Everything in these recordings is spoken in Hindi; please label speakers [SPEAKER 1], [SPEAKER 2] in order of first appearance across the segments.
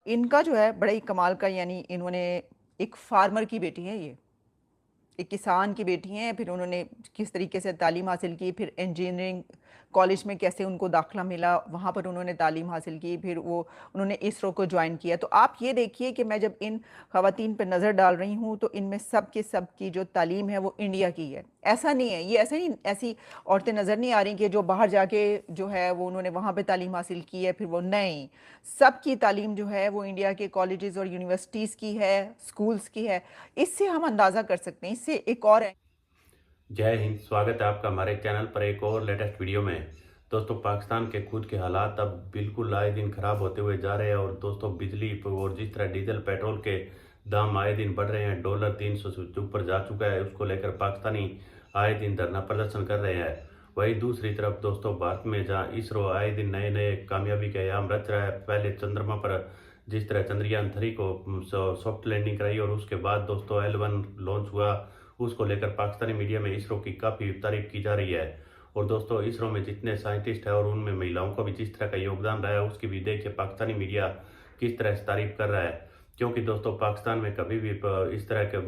[SPEAKER 1] इनका जो है बड़ा ही कमाल का, यानी इन्होंने एक फार्मर की बेटी है ये, एक किसान की बेटी हैं। फिर उन्होंने किस तरीके से तालीम हासिल की, फिर इंजीनियरिंग कॉलेज में कैसे उनको दाखिला मिला, वहाँ पर उन्होंने तालीम हासिल की, फिर वो उन्होंने इसरो को ज्वाइन किया। तो आप ये देखिए कि मैं जब इन ख़वातीन पर नज़र डाल रही हूँ तो इनमें सब के सब की जो तालीम है वो इंडिया की है। ऐसा नहीं है, ये ऐसा नहीं, ऐसी औरतें नज़र नहीं आ रही कि जो बाहर जाके जो है वो उन्होंने वहाँ पर तालीम हासिल की है, फिर वो नहीं, सबकी तालीम जो है वो इंडिया के कॉलेजेस और यूनिवर्सिटीज़ की है, स्कूल्स की है। इससे हम अंदाज़ा कर सकते हैं। इससे एक और है।
[SPEAKER 2] जय हिंद। स्वागत है आपका हमारे चैनल पर एक और लेटेस्ट वीडियो में। दोस्तों, पाकिस्तान के खुद के हालात अब बिल्कुल आए दिन खराब होते हुए जा रहे हैं। और दोस्तों, बिजली और जिस तरह डीजल पेट्रोल के दाम आए दिन बढ़ रहे हैं, डॉलर 300 से ऊपर जा चुका है, उसको लेकर पाकिस्तानी आए दिन धरना प्रदर्शन कर रहे हैं। वहीं दूसरी तरफ दोस्तों, भारत में जहाँ इसरो आए दिन नए नए कामयाबी के आयाम रच रहा है, पहले चंद्रमा पर जिस तरह चंद्रयान 3 को सॉफ्ट लैंडिंग कराई और उसके बाद दोस्तों L1 लॉन्च हुआ, उसको लेकर पाकिस्तानी मीडिया में इसरो की काफ़ी तारीफ की जा रही है। और दोस्तों, इसरो में जितने साइंटिस्ट हैं और उनमें महिलाओं का भी जिस तरह का योगदान रहा है, उसकी भी देखिए पाकिस्तानी मीडिया किस तरह से तारीफ कर रहा है। क्योंकि दोस्तों, पाकिस्तान में कभी भी इस तरह के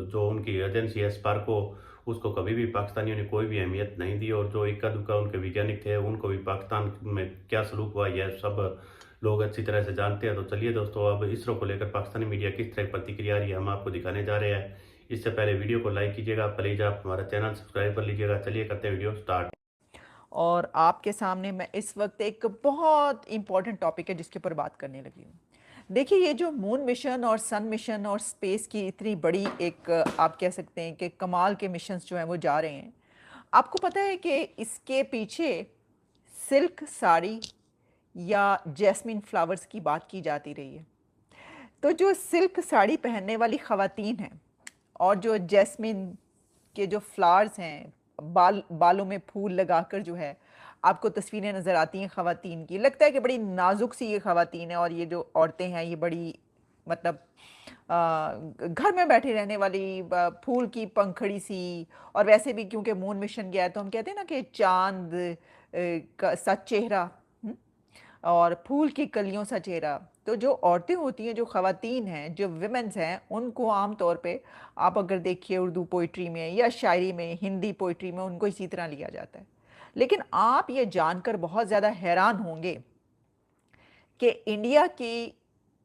[SPEAKER 2] जो उनकी एजेंसी है स्पार्को, उसको कभी भी पाकिस्तानियों ने कोई भी अहमियत नहीं दी। और जो इक्का दुक्का उनके वैज्ञानिक थे, उनको भी पाकिस्तान में क्या सलूक हुआ यह सब लोग अच्छी तरह से जानते हैं। तो चलिए दोस्तों, अब इसरो को लेकर पाकिस्तानी मीडिया किस तरह की प्रतिक्रिया आ रही है, हम आपको दिखाने जा रहे हैं। इससे पहले वीडियो को लाइक कीजिएगा, प्लीज आप हमारा चैनल सब्सक्राइब कर लीजिएगा। चलिए करते हैं वीडियो स्टार्ट।
[SPEAKER 1] और आपके सामने मैं इस वक्त एक बहुत इंपॉर्टेंट टॉपिक है जिसके ऊपर बात करने लगी हूँ। देखिए, ये जो मून मिशन और सन मिशन और स्पेस की इतनी बड़ी एक आप कह सकते हैं कि कमाल के मिशंस जो हैं वो जा रहे हैं, आपको पता है कि इसके पीछे सिल्क साड़ी या जैस्मिन फ्लावर्स की बात की जाती रही है। तो जो सिल्क साड़ी पहनने वाली ख़वातीन हैं और जो जैस्मिन के जो फ्लावर्स हैं, बालों में फूल लगाकर जो है आपको तस्वीरें नज़र आती हैं ख़वातीन की, लगता है कि बड़ी नाजुक सी ये ख़वातीन है। और ये जो औरतें हैं ये बड़ी मतलब घर में बैठे रहने वाली फूल की पंखड़ी सी। और वैसे भी क्योंकि मून मिशन गया है तो हम कहते हैं ना कि चांद का सा चेहरा, हुँ? और फूल की कलियों सा चेहरा। तो जो औरतें होती हैं, जो ख़वातीन हैं, जो विमेंस हैं, उनको आम तौर पे आप अगर देखिए उर्दू पोइट्री में या शायरी में, हिंदी पोइट्री में उनको इसी तरह लिया जाता है। लेकिन आप ये जानकर बहुत ज़्यादा हैरान होंगे कि इंडिया की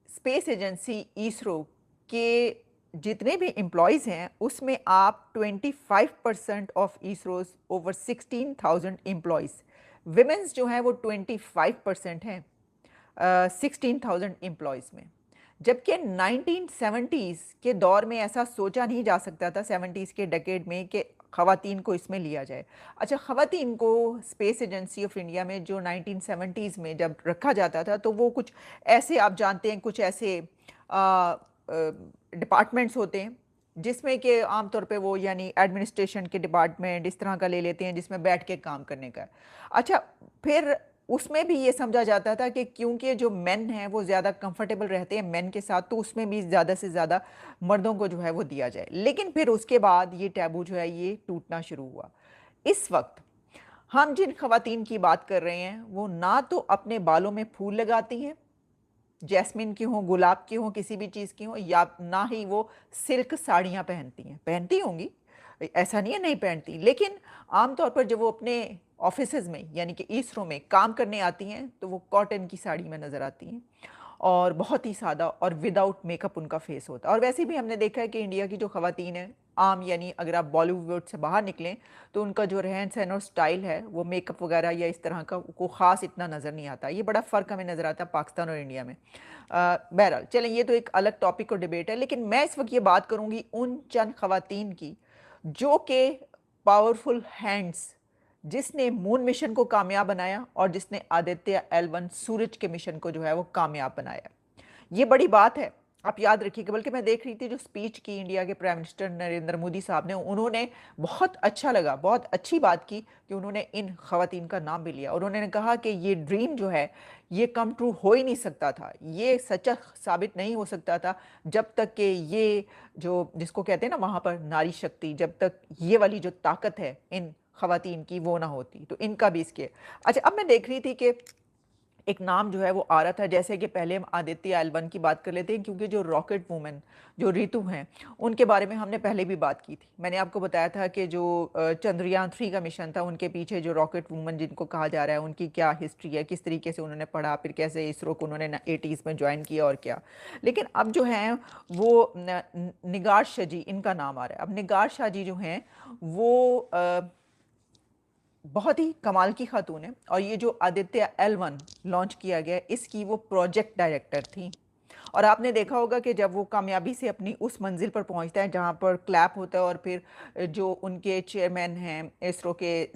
[SPEAKER 1] स्पेस एजेंसी इसरो के जितने भी एम्प्लॉयज़ हैं उसमें आप 25% ऑफ इसरोज़ ओवर 16,000 एम्प्लॉयज़, विमेंस जो हैं वो 25% हैं 16,000 एम्प्लॉयज़ में। जबकि 1970s के दौर में ऐसा सोचा नहीं जा सकता था, 70s के डेकेड में, कि ख़वातीन को इसमें लिया जाए। अच्छा, ख़वातीन को स्पेस एजेंसी ऑफ इंडिया में जो 1970s में जब रखा जाता था तो वो कुछ ऐसे, आप जानते हैं, कुछ ऐसे डिपार्टमेंट्स होते हैं जिसमें कि आमतौर पे वो यानी एडमिनिस्ट्रेशन के डिपार्टमेंट इस तरह का ले लेते हैं जिसमें बैठ के काम करने का है। अच्छा, फिर उसमें भी ये समझा जाता था कि क्योंकि जो मेन हैं वो ज़्यादा कंफर्टेबल रहते हैं मेन के साथ, तो उसमें भी ज़्यादा से ज़्यादा मर्दों को जो है वो दिया जाए। लेकिन फिर उसके बाद ये टैबू जो है ये टूटना शुरू हुआ। इस वक्त हम जिन खवातीन की बात कर रहे हैं वो ना तो अपने बालों में फूल लगाती हैं, जैस्मिन की हों, गुलाब की हों, किसी भी चीज़ की हों, या ना ही वो सिल्क साड़ियाँ पहनती हैं। पहनती होंगी, ऐसा नहीं है नहीं पहनती, लेकिन आमतौर पर जब वो अपने ऑफिसेज़ में यानी कि इसरो में काम करने आती हैं तो वो कॉटन की साड़ी में नज़र आती हैं और बहुत ही सादा और विदाउट मेकअप उनका फेस होता है। और वैसे भी हमने देखा है कि इंडिया की जो ख़वातीन हैं आम, यानी अगर आप बॉलीवुड से बाहर निकलें तो उनका जो रहन सहन और स्टाइल है वो मेकअप वगैरह या इस तरह का को ख़ास इतना नज़र नहीं आता। ये बड़ा फ़र्क हमें नज़र आता है पाकिस्तान और इंडिया में। बहरहाल चलें, ये तो एक अलग टॉपिक और डिबेट है, लेकिन मैं इस वक्त ये बात करूँगी उन चंद ख़वातीन की जो कि पावरफुल हैंड्स, जिसने मून मिशन को कामयाब बनाया और जिसने आदित्य L1 सूरज के मिशन को जो है वो कामयाब बनाया। ये बड़ी बात है, आप याद रखिएगा। बल्कि मैं देख रही थी जो स्पीच की इंडिया के प्राइम मिनिस्टर नरेंद्र मोदी साहब ने, उन्होंने बहुत अच्छा लगा, बहुत अच्छी बात की कि उन्होंने इन खवातीन का नाम भी लिया और उन्होंने कहा कि ये ड्रीम जो है ये कम ट्रू हो ही नहीं सकता था, ये सच्चा साबित नहीं हो सकता था जब तक कि ये जो जिसको कहते हैं ना वहाँ पर नारी शक्ति, जब तक ये वाली जो ताकत है इन खवातीन की वो ना होती। तो इनका भी इसके। अच्छा, अब मैं देख रही थी कि एक नाम जो है वो आ रहा था, जैसे कि पहले हम आदित्य L1 की बात कर लेते हैं, क्योंकि जो रॉकेट वुमेन जो रितु हैं उनके बारे में हमने पहले भी बात की थी। मैंने आपको बताया था कि जो चंद्रयान 3 का मिशन था, उनके पीछे जो रॉकेट वुमेन जिनको कहा जा रहा है, उनकी क्या हिस्ट्री है, किस तरीके से उन्होंने पढ़ा, फिर कैसे इसरो को उन्होंने 80s में ज्वाइन किया और क्या। लेकिन अब जो हैं वो निगार शाह जी, इनका नाम आ रहा है। अब निगार शाह जी जो हैं वो बहुत ही कमाल की खातून है, और ये जो आदित्य L1 लॉन्च किया गया इसकी वो प्रोजेक्ट डायरेक्टर थी। और आपने देखा होगा कि जब वो कामयाबी से अपनी उस मंजिल पर पहुंचता है जहां पर क्लैप होता है, और फिर जो उनके चेयरमैन हैं इसरो के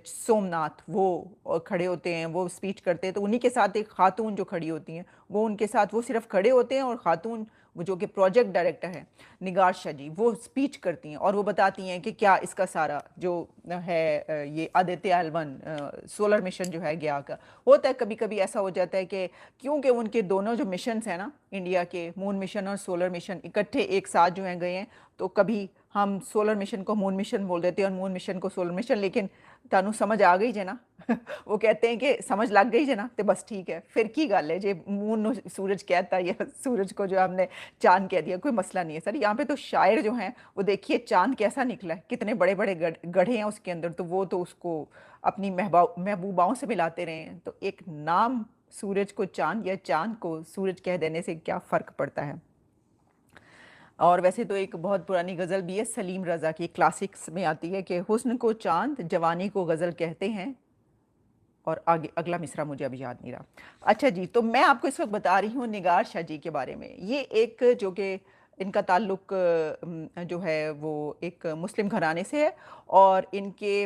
[SPEAKER 1] सोमनाथ, वो खड़े होते हैं, वो स्पीच करते हैं, तो उन्हीं के साथ एक खातून जो खड़ी होती हैं, वो उनके साथ वो सिर्फ खड़े होते हैं, और खातून वो जो कि प्रोजेक्ट डायरेक्टर है निगार शाह जी, वो स्पीच करती हैं और वो बताती हैं कि क्या इसका सारा जो है ये आदित्य L1 सोलर मिशन जो है गया का होता है। कभी कभी ऐसा हो जाता है कि क्योंकि उनके दोनों जो मिशंस हैं ना, इंडिया के मून मिशन और सोलर मिशन इकट्ठे एक साथ जो हैं गए हैं, तो कभी हम सोलर मिशन को मून मिशन बोल देते हैं और मून मिशन को सोलर मिशन। लेकिन तानू समझ आ गई जे ना वो कहते हैं कि समझ लग गई जे ना, तो बस ठीक है, फिर की गल है जे मून सूरज कहता है या सूरज को जो हमने चांद कह दिया, कोई मसला नहीं है सर। यहाँ पे तो शायर जो हैं वो देखिए चांद कैसा निकला है, कितने बड़े बड़े गढ़े हैं उसके अंदर, तो वो तो उसको अपनी महबूबाओं से मिलाते रहे हैं। तो एक नाम सूरज को चांद या चांद को सूरज कह देने से क्या फ़र्क पड़ता है। और वैसे तो एक बहुत पुरानी गज़ल भी है सलीम रज़ा की, क्लासिक्स में आती है कि हुस्न को चांद जवानी को गज़ल कहते हैं, और आगे अगला मिसरा मुझे अभी याद नहीं रहा। अच्छा जी, तो मैं आपको इस वक्त बता रही हूँ निगार शाह जी के बारे में। ये एक जो कि इनका ताल्लुक जो है वो एक मुस्लिम घराने से है, और इनके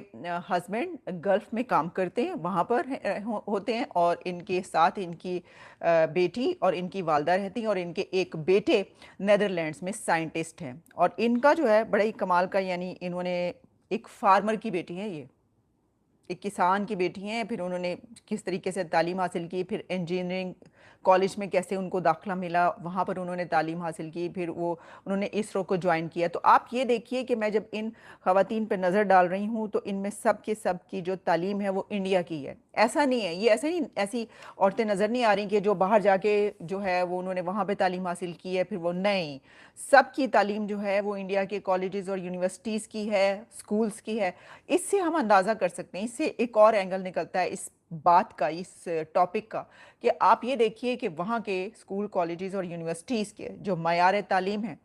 [SPEAKER 1] हस्बैंड गल्फ़ में काम करते हैं, वहाँ पर होते हैं, और इनके साथ इनकी बेटी और इनकी वालदा रहती हैं, और इनके एक बेटे नेदरलैंड्स में साइंटिस्ट हैं। और इनका जो है बड़ा ही कमाल का, यानी इन्होंने एक फार्मर की बेटी है, ये एक किसान की बेटी हैं, फिर उन्होंने किस तरीके से तालीम हासिल की, फिर इंजीनियरिंग कॉलेज में कैसे उनको दाखिला मिला, वहाँ पर उन्होंने तालीम हासिल की, फिर वो उन्होंने इसरो को ज्वाइन किया। तो आप ये देखिए कि मैं जब इन ख़वातीन पर नज़र डाल रही हूँ तो इनमें सब के सब की जो तालीम है वो इंडिया की है। ऐसा नहीं है, ये ऐसे नहीं, ऐसी औरतें नज़र नहीं आ रही कि जो बाहर जाके जो है वो उन्होंने वहाँ पर तालीम हासिल की है, फिर वो नहीं, सब की तालीम जो है वो इंडिया के कॉलेजेस और यूनिवर्सिटीज़ की है, स्कूल्स की है। इससे हम अंदाज़ा कर सकते हैं, इससे एक और एंगल निकलता है इस बात का, इस टॉपिक का, कि आप ये देखिए कि वहाँ के स्कूल कॉलेजेस और यूनिवर्सिटीज़ के जो मयार तालीम है,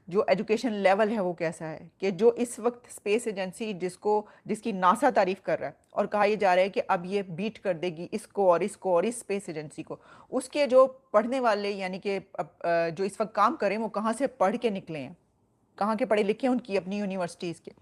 [SPEAKER 1] जो एजुकेशन लेवल है वो कैसा है, कि जो इस वक्त स्पेस एजेंसी जिसकी नासा तारीफ़ कर रहा है, और कहा यह जा रहा है कि अब ये बीट कर देगी इसको और इसको और इस स्पेस एजेंसी को, उसके जो पढ़ने वाले यानी कि जो इस वक्त काम करें वो कहाँ से पढ़ के निकले हैं, कहाँ के पढ़े लिखे हैं, उनकी अपनी यूनिवर्सिटीज़ के,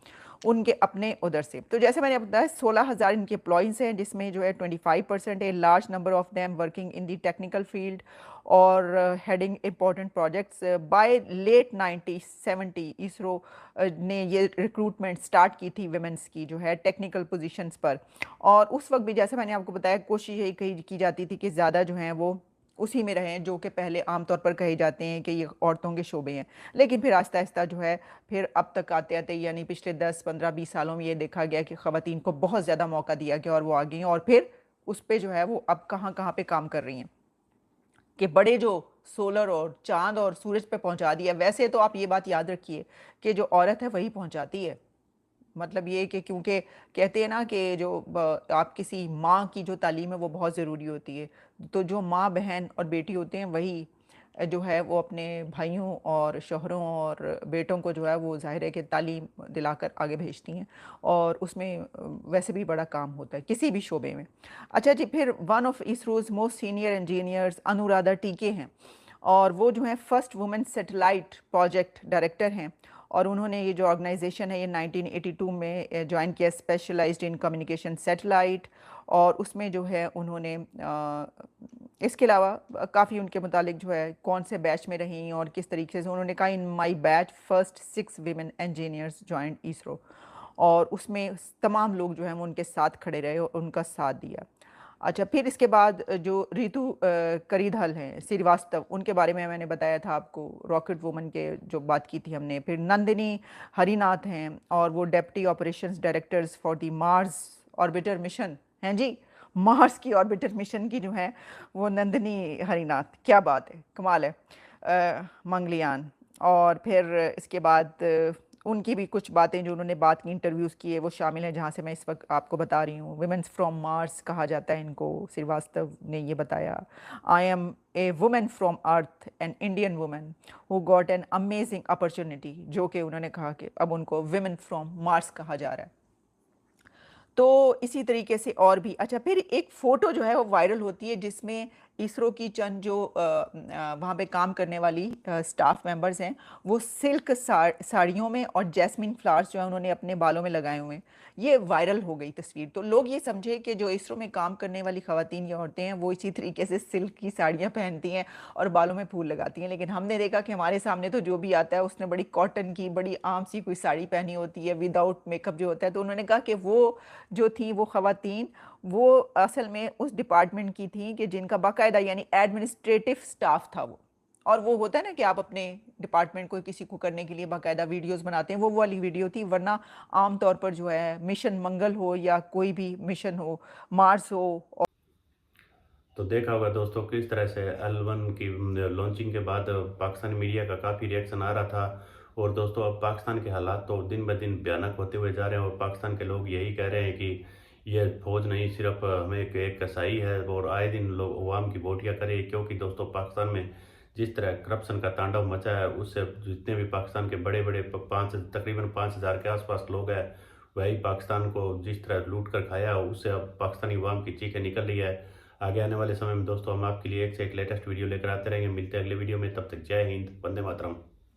[SPEAKER 1] उनके अपने उधर से। तो जैसे मैंने बताया 16,000 इनके एम्प्लॉइज़ हैं, जिसमें जो है 25% है large number of them working in the technical field और heading important projects. By late 1970 ISRO ने ये रिक्रूटमेंट स्टार्ट की थी वुमेन्स की जो है टेक्निकल पोजीशंस पर, और उस वक्त भी जैसे मैंने आपको बताया कोशिश यही की जाती थी कि ज़्यादा जो हैं वो उसी में रहें जो कि पहले आमतौर पर कहे जाते हैं कि ये औरतों के शोबे हैं। लेकिन फिर आहिस्ता आहिस्ता जो है फिर अब तक आते आते यानी पिछले 10 15 20 सालों में ये देखा गया कि ख़वातीन को बहुत ज़्यादा मौका दिया गया और वो आ गई हैं, और फिर उस पे जो है वो अब कहाँ कहाँ पे काम कर रही हैं कि बड़े जो सोलर और चांद और सूरज पे पहुंचा दिया। वैसे तो आप ये बात याद रखिए कि जो औरत है वही पहुंचाती है, मतलब ये कि क्योंकि कहते हैं ना कि जो आप किसी माँ की जो तालीम है वो बहुत ज़रूरी होती है, तो जो माँ बहन और बेटी होते हैं वही जो है वो अपने भाइयों और शौहरों और बेटों को जो है वो ज़ाहिर है कि तालीम दिलाकर आगे भेजती हैं, और उसमें वैसे भी बड़ा काम होता है किसी भी शोबे में। अच्छा जी, फिर one of ISRO's most senior engineers Anuradha TK हैं, और वो जो है first women satellite project director हैं, और उन्होंने ये जो ऑर्गेनाइजेशन है ये 1982 में ज्वाइन किया, स्पेशलाइज्ड इन कम्युनिकेशन सैटेलाइट, और उसमें जो है उन्होंने इसके अलावा काफ़ी उनके मुतालिक जो है कौन से बैच में रहीं और किस तरीके से उन्होंने कहा, in my batch first 6 women engineers join ISRO, और उसमें तमाम लोग जो हैं वो उनके साथ खड़े रहे और उनका साथ दिया। अच्छा, फिर इसके बाद जो रितु करीधल हैं श्रीवास्तव, उनके बारे में मैंने बताया था आपको, रॉकेट वुमन के जो बात की थी हमने। फिर नंदिनी हरिनाथ हैं, और वो deputy operations directors for the Mars orbiter mission हैं जी, मार्स की ऑर्बिटर मिशन की जो है वो नंदिनी हरिनाथ, क्या बात है, कमाल है। मंगलयान, और फिर इसके बाद उनकी भी कुछ बातें जो उन्होंने बात की, इंटरव्यूज़ किए, वो शामिल हैं, जहाँ से मैं इस वक्त आपको बता रही हूँ। विमेंस फ्रॉम मार्स कहा जाता है इनको, श्रीवास्तव ने ये बताया। I am a women from Earth, an Indian women who got an amazing opportunity, जो कि उन्होंने कहा कि अब उनको विमेन फ्रॉम मार्स कहा जा रहा है। तो इसी तरीके से और भी अच्छा, फिर एक फ़ोटो जो है वो वायरल होती है जिसमें इसरो की चंद जो वहाँ पे काम करने वाली स्टाफ मेंबर्स हैं, वो सिल्क साड़ियों में और जैस्मिन फ्लावर्स जो है उन्होंने अपने बालों में लगाए हुए हैं। ये वायरल हो गई तस्वीर, तो लोग ये समझे कि जो इसरो में काम करने वाली ख़वातीन या औरतें हैं वो इसी तरीके से सिल्क की साड़ियाँ पहनती हैं और बालों में फूल लगाती हैं। लेकिन हमने देखा कि हमारे सामने तो जो भी आता है उसने बड़ी कॉटन की, बड़ी आम सी कोई साड़ी पहनी होती है, विदाउट मेकअप जो होता है। तो उन्होंने कहा कि वो जो थी वो ख़वातीन, वो असल में उस डिपार्टमेंट की थी कि जिनका बाकायदा यानी एडमिनिस्ट्रेटिव स्टाफ था वो। और वो होता है ना कि आप अपने डिपार्टमेंट को किसी को करने के लिए बाकायदा वीडियोस बनाते हैं, वो वाली वीडियो थी। वरना आम तौर पर जो है मिशन मंगल हो या कोई भी मिशन हो, मार्स हो।
[SPEAKER 2] तो देखा होगा दोस्तों किस तरह से L1 की लॉन्चिंग के बाद पाकिस्तानी मीडिया का काफ़ी रिएक्शन आ रहा था। और दोस्तों अब पाकिस्तान के हालात तो दिन ब दिन भयानक होते हुए जा रहे हैं और पाकिस्तान के लोग यही कह रहे हैं कि ये फौज नहीं, सिर्फ हमें एक कसाई है और आए दिन लोग अवाम की बोटियाँ करे। क्योंकि दोस्तों पाकिस्तान में जिस तरह करप्शन का तांडव मचा है, उससे जितने भी पाकिस्तान के बड़े बड़े तकरीबन 5,000 के आसपास लोग हैं, वही पाकिस्तान को जिस तरह लूट कर खाया है, उससे अब पाकिस्तानी अवाम की चीखें निकल रही है। आगे आने वाले समय में दोस्तों हम आपके लिए एक से एक लेटेस्ट वीडियो लेकर आते रहेंगे। मिलते हैं अगले वीडियो में, तब तक जय हिंद, वंदे मातरम।